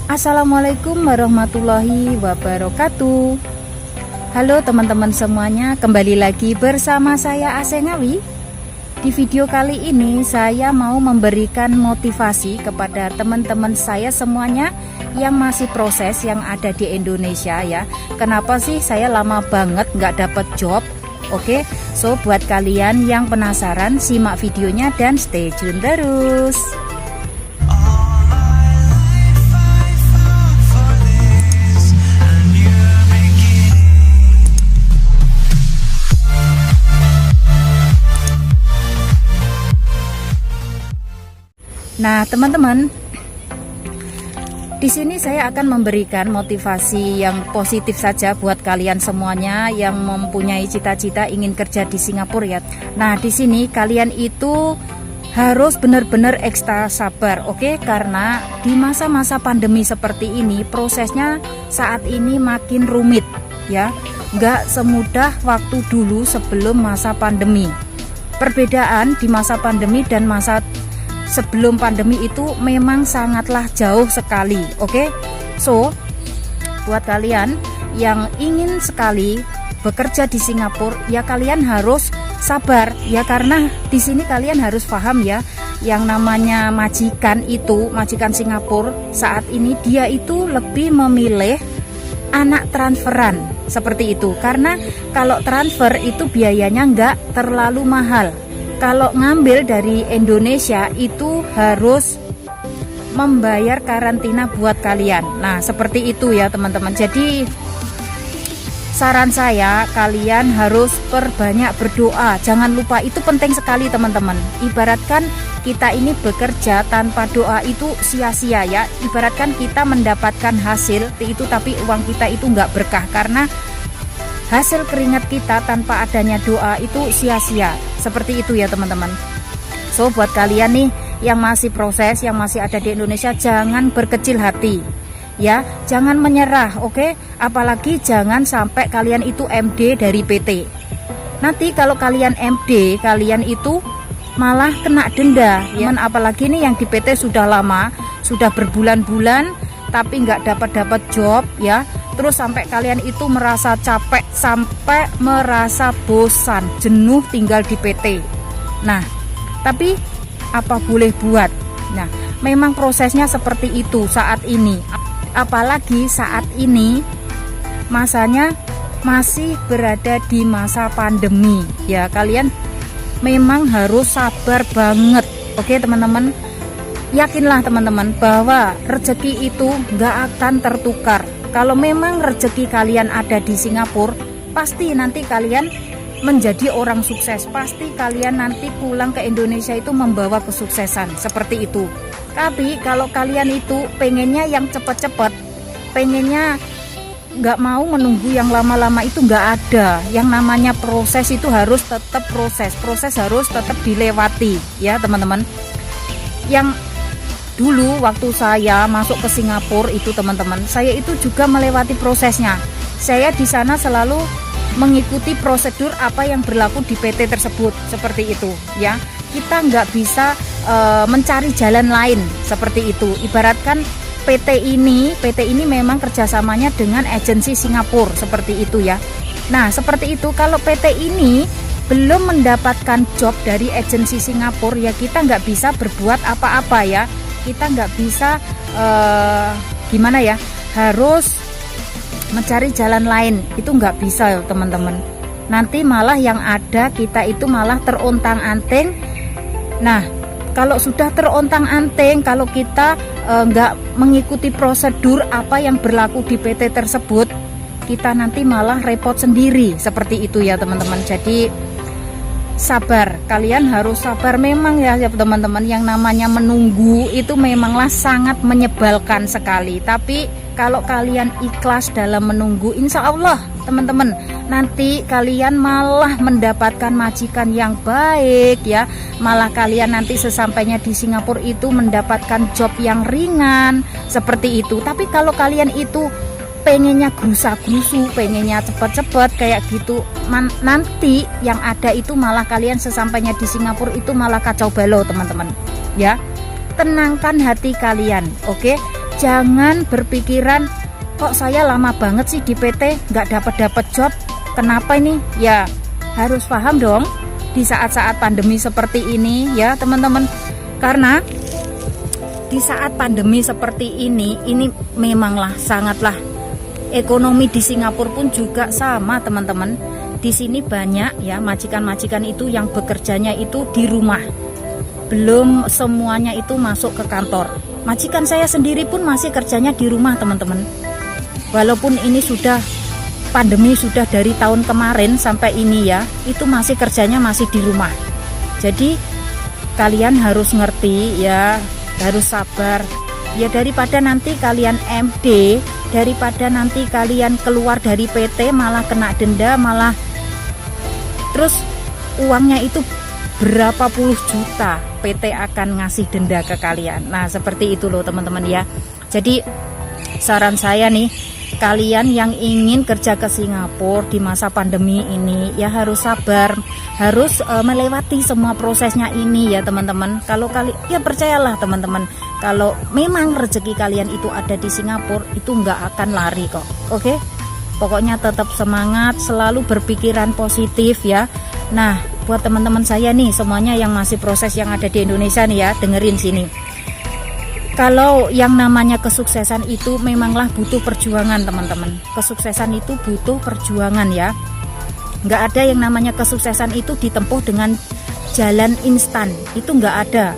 Assalamualaikum warahmatullahi wabarakatuh. Halo teman-teman semuanya, kembali lagi bersama saya Asengawi. Di video kali ini saya mau memberikan motivasi kepada teman-teman saya semuanya yang masih proses, yang ada di Indonesia ya. Kenapa sih saya lama banget nggak dapat job? Oke, so buat kalian yang penasaran, simak videonya dan stay tune terus. Nah, teman-teman, di sini saya akan memberikan motivasi yang positif saja buat kalian semuanya yang mempunyai cita-cita ingin kerja di Singapura ya. Nah, di sini kalian itu harus benar-benar ekstra sabar, oke? Karena di masa-masa pandemi seperti ini prosesnya saat ini makin rumit ya. Nggak semudah waktu dulu sebelum masa pandemi. Perbedaan di masa pandemi dan masa sebelum pandemi itu memang sangatlah jauh sekali, oke? So, buat kalian yang ingin sekali bekerja di Singapura, ya kalian harus sabar ya, karena di sini kalian harus paham ya, yang namanya majikan itu, majikan Singapura saat ini dia itu lebih memilih anak transferan seperti itu, karena kalau transfer itu biayanya nggak terlalu mahal. Kalau ngambil dari Indonesia itu harus membayar karantina buat kalian. Nah, seperti itu ya teman-teman. Jadi saran saya, kalian harus perbanyak berdoa. Jangan lupa, itu penting sekali teman-teman. Ibaratkan kita ini bekerja tanpa doa itu sia-sia ya. Ibaratkan kita mendapatkan hasil itu, tapi uang kita itu nggak berkah, karena hasil keringat kita tanpa adanya doa itu sia-sia. Seperti itu ya teman-teman. So, buat kalian nih yang masih proses, yang masih ada di Indonesia, jangan berkecil hati ya, jangan menyerah, oke? Apalagi jangan sampai kalian itu MD dari PT. Nanti kalau kalian MD, kalian itu malah kena denda ya. Apalagi nih yang di PT sudah lama, sudah berbulan-bulan tapi nggak dapat job ya. Terus sampai kalian itu merasa capek, sampai merasa bosan, jenuh tinggal di PT. Nah, tapi apa boleh buat? Nah, memang prosesnya seperti itu saat ini. Apalagi saat ini masanya masih berada di masa pandemi. Ya, kalian memang harus sabar banget. Oke, teman-teman. Yakinlah teman-teman bahwa rezeki itu nggak akan tertukar. Kalau memang rezeki kalian ada di Singapura, pasti nanti kalian menjadi orang sukses. Pasti kalian nanti pulang ke Indonesia itu membawa kesuksesan, seperti itu. Tapi kalau kalian itu pengennya yang cepat-cepat, pengennya nggak mau menunggu yang lama-lama, itu nggak ada. Yang namanya proses itu harus tetap proses harus tetap dilewati ya teman-teman. Yang dulu waktu saya masuk ke Singapura itu teman-teman, saya itu juga melewati prosesnya. Saya di sana selalu mengikuti prosedur apa yang berlaku di PT tersebut, seperti itu ya. Kita nggak bisa mencari jalan lain, seperti itu. Ibaratkan PT ini memang kerjasamanya dengan agensi Singapura, seperti itu ya. Nah, seperti itu. Kalau PT ini belum mendapatkan job dari agensi Singapura, ya kita nggak bisa berbuat apa-apa ya. Kita nggak bisa gimana ya, harus mencari jalan lain, itu nggak bisa ya teman-teman. Nanti malah yang ada kita itu malah terontang-anting. Nah, kalau sudah terontang-anting, kalau kita nggak mengikuti prosedur apa yang berlaku di PT tersebut, kita nanti malah repot sendiri, seperti itu ya teman-teman. Jadi sabar, kalian harus sabar memang ya teman-teman. Yang namanya menunggu itu memanglah sangat menyebalkan sekali, tapi kalau kalian ikhlas dalam menunggu, insya Allah teman-teman, nanti kalian malah mendapatkan majikan yang baik ya. Malah kalian nanti sesampainya di Singapura itu mendapatkan job yang ringan, seperti itu. Tapi kalau kalian itu pengennya gerusa-gerusu, pengennya cepet-cepet kayak gitu, nanti yang ada itu malah kalian sesampainya di Singapura itu malah kacau balau teman-teman ya. Tenangkan hati kalian, oke? Jangan berpikiran kok saya lama banget sih di PT nggak dapat job, kenapa ini? Ya harus paham dong di saat-saat pandemi seperti ini ya teman-teman, karena di saat pandemi seperti ini memanglah sangatlah, ekonomi di Singapura pun juga sama teman-teman. Di sini banyak ya majikan-majikan itu yang bekerjanya itu di rumah, belum semuanya itu masuk ke kantor. Majikan saya sendiri pun masih kerjanya di rumah teman-teman, walaupun ini sudah pandemi sudah dari tahun kemarin sampai ini ya, itu masih kerjanya masih di rumah. Jadi kalian harus ngerti ya, harus sabar ya, daripada nanti kalian MD, daripada nanti kalian keluar dari PT malah kena denda, malah terus uangnya itu berapa puluh juta PT akan ngasih denda ke kalian. Nah seperti itu loh teman-teman ya. Jadi saran saya nih, kalian yang ingin kerja ke Singapura di masa pandemi ini ya harus sabar, harus melewati semua prosesnya ini ya teman-teman. Kalau ya percayalah teman-teman, kalau memang rezeki kalian itu ada di Singapura, itu nggak akan lari kok. Oke? Pokoknya tetap semangat, selalu berpikiran positif ya. Nah, buat teman-teman saya nih semuanya yang masih proses yang ada di Indonesia nih ya, dengerin sini. Kalau yang namanya kesuksesan itu memanglah butuh perjuangan teman-teman. Kesuksesan itu butuh perjuangan ya. Nggak ada yang namanya kesuksesan itu ditempuh dengan jalan instan. Itu nggak ada.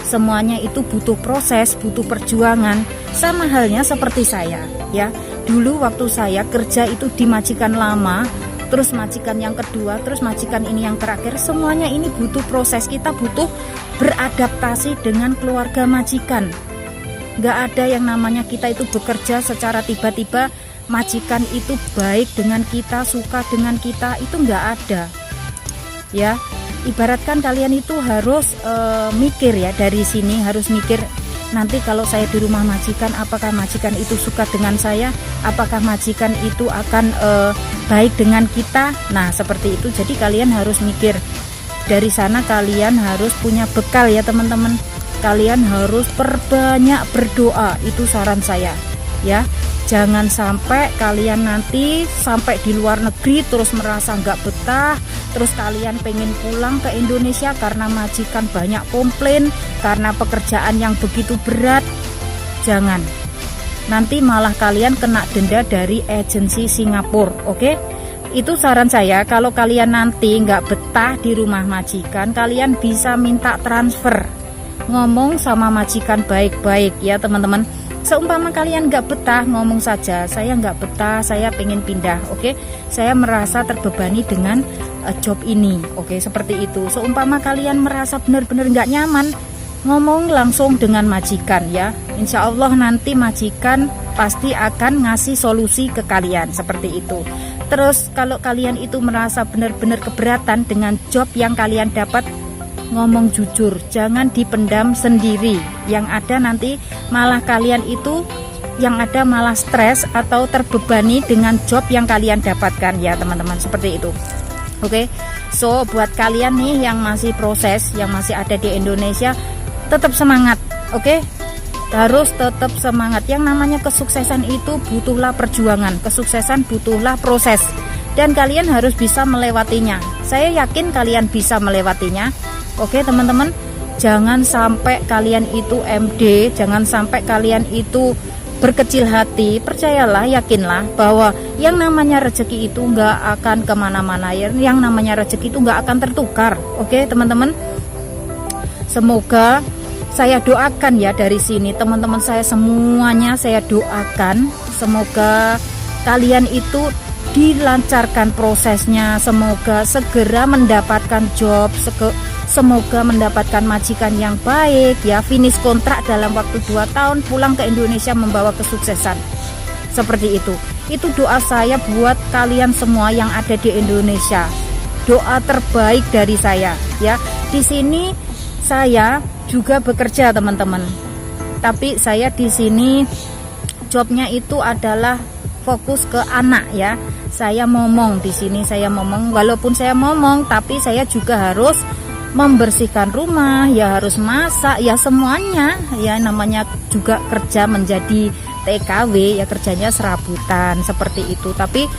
Semuanya itu butuh proses, butuh perjuangan. Sama halnya seperti saya ya. Dulu waktu saya kerja itu di majikan lama, terus majikan yang kedua, terus majikan ini yang terakhir. Semuanya ini butuh proses. Kita butuh beradaptasi dengan keluarga majikan. Nggak ada yang namanya kita itu bekerja secara tiba-tiba majikan itu baik dengan kita, suka dengan kita, itu nggak ada ya. Ibaratkan kalian itu harus mikir ya, dari sini harus mikir, nanti kalau saya di rumah majikan, apakah majikan itu suka dengan saya, apakah majikan itu akan baik dengan kita. Nah seperti itu. Jadi kalian harus mikir dari sana, kalian harus punya bekal ya teman-teman. Kalian harus perbanyak berdoa, itu saran saya ya. Jangan sampai kalian nanti sampai di luar negeri terus merasa nggak betah, terus kalian pengen pulang ke Indonesia karena majikan banyak komplain, karena pekerjaan yang begitu berat. Jangan, nanti malah kalian kena denda dari agensi Singapura. Oke? Itu saran saya. Kalau kalian nanti nggak betah di rumah majikan, kalian bisa minta transfer, ngomong sama majikan baik-baik ya teman-teman. Seumpama kalian nggak betah, ngomong saja, saya nggak betah, saya pengen pindah. Oke, saya merasa terbebani dengan job ini. Oke, seperti itu. Seumpama kalian merasa benar-benar nggak nyaman, ngomong langsung dengan majikan ya. Insya Allah nanti majikan pasti akan ngasih solusi ke kalian, seperti itu. Terus kalau kalian itu merasa benar-benar keberatan dengan job yang kalian dapat, ngomong jujur, jangan dipendam sendiri. Yang ada nanti malah kalian itu yang ada malah stres atau terbebani dengan job yang kalian dapatkan ya teman-teman, seperti itu. Oke, so buat kalian nih yang masih proses, yang masih ada di Indonesia, tetap semangat. Oke, harus tetap semangat. Yang namanya kesuksesan itu butuhlah perjuangan, kesuksesan butuhlah proses, dan kalian harus bisa melewatinya. Saya yakin kalian bisa melewatinya. Oke teman-teman, jangan sampai kalian itu MD, jangan sampai kalian itu berkecil hati. Percayalah, yakinlah bahwa yang namanya rezeki itu nggak akan kemana-mana, yang namanya rezeki itu nggak akan tertukar. Oke teman-teman, semoga saya doakan ya dari sini teman-teman saya semuanya, saya doakan semoga kalian itu dilancarkan prosesnya, semoga segera mendapatkan job, semoga mendapatkan majikan yang baik ya, finish kontrak dalam waktu 2 tahun, pulang ke Indonesia membawa kesuksesan. Seperti itu. Itu doa saya buat kalian semua yang ada di Indonesia. Doa terbaik dari saya ya. Di sini saya juga bekerja teman-teman. Tapi saya di sini jobnya itu adalah fokus ke anak ya. Saya momong di sini, saya momong. Walaupun saya momong, tapi saya juga harus membersihkan rumah, ya harus masak, ya semuanya, ya namanya juga kerja menjadi TKW, ya kerjanya serabutan seperti itu. Tapi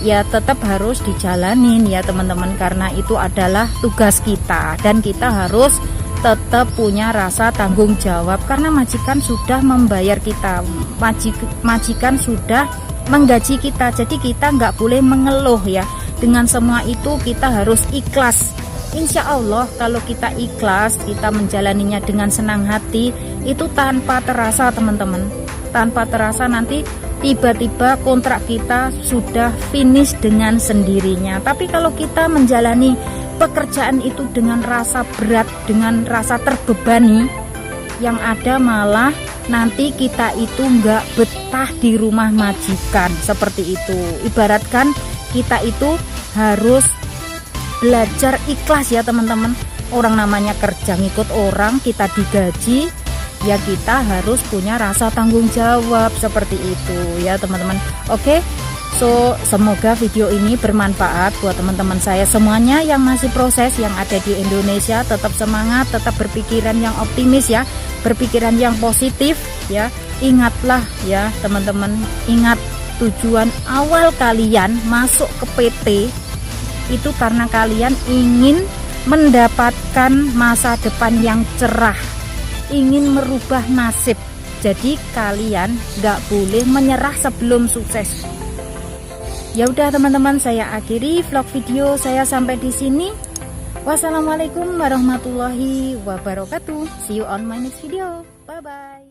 ya tetap harus dijalanin ya teman-teman, karena itu adalah tugas kita dan kita harus tetap punya rasa tanggung jawab karena majikan sudah membayar kita, majikan sudah menggaji kita, jadi kita nggak boleh mengeluh ya. Dengan semua itu kita harus ikhlas. Insya Allah kalau kita ikhlas, kita menjalaninya dengan senang hati, itu tanpa terasa teman-teman, tanpa terasa nanti tiba-tiba kontrak kita sudah finish dengan sendirinya. Tapi kalau kita menjalani pekerjaan itu dengan rasa berat, dengan rasa terbebani, yang ada malah nanti kita itu nggak betah di rumah majikan seperti itu. Ibaratkan kita itu harus belajar ikhlas ya teman-teman. Orang namanya kerja ngikut orang, kita digaji, ya kita harus punya rasa tanggung jawab seperti itu ya teman-teman. Oke, so semoga video ini bermanfaat buat teman-teman saya semuanya yang masih proses, yang ada di Indonesia. Tetap semangat, tetap berpikiran yang optimis ya, berpikiran yang positif ya. Ingatlah ya teman-teman, ingat tujuan awal kalian masuk ke PT itu karena kalian ingin mendapatkan masa depan yang cerah, ingin merubah nasib. Jadi kalian nggak boleh menyerah sebelum sukses. Ya udah teman-teman, saya akhiri vlog video saya sampai di sini. Wassalamualaikum warahmatullahi wabarakatuh. See you on my next video. Bye bye.